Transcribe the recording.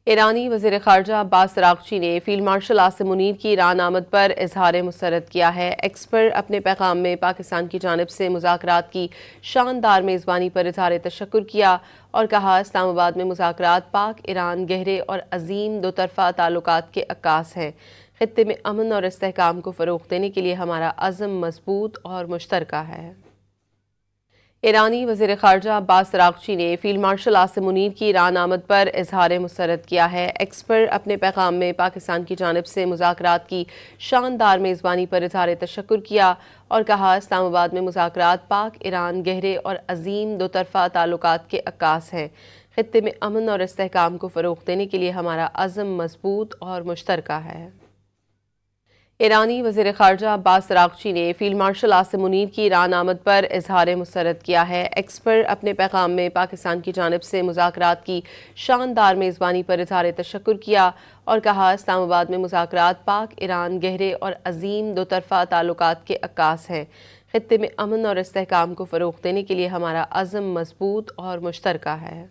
ایرانی وزیر خارجہ عباس اراغچی نے فیلڈ مارشل عاصم منیر کی ایران آمد پر اظہار مسرت کیا ہے۔ ایکس پر اپنے پیغام میں پاکستان کی جانب سے مذاکرات کی شاندار میزبانی پر اظہار تشکر کیا اور کہا اسلام آباد میں مذاکرات پاک ایران گہرے اور عظیم دو طرفہ تعلقات کے عکاس ہیں۔ خطے میں امن اور استحکام کو فروغ دینے کے لیے ہمارا عزم مضبوط اور مشترکہ ہے۔ ایرانی وزیر خارجہ عباس اراغچی نے فیلڈ مارشل عاصم منیر کی ایران آمد پر اظہار مسرت کیا ہے۔ ایکس پر اپنے پیغام میں پاکستان کی جانب سے مذاکرات کی شاندار میزبانی پر اظہار تشکر کیا اور کہا اسلام آباد میں مذاکرات پاک ایران گہرے اور عظیم دو طرفہ تعلقات کے عکاس ہیں۔ خطے میں امن اور استحکام کو فروغ دینے کے لیے ہمارا عزم مضبوط اور مشترکہ ہے۔ ایرانی وزیر خارجہ عباس اراغچی نے فیلڈ مارشل عاصم منیر کی ایران آمد پر اظہار مسرت کیا ہے۔ ایکس پر اپنے پیغام میں پاکستان کی جانب سے مذاکرات کی شاندار میزبانی پر اظہار تشکر کیا اور کہا اسلام آباد میں مذاکرات پاک ایران گہرے اور عظیم دو طرفہ تعلقات کے عکاس ہیں۔ خطے میں امن اور استحکام کو فروغ دینے کے لیے ہمارا عزم مضبوط اور مشترکہ ہے۔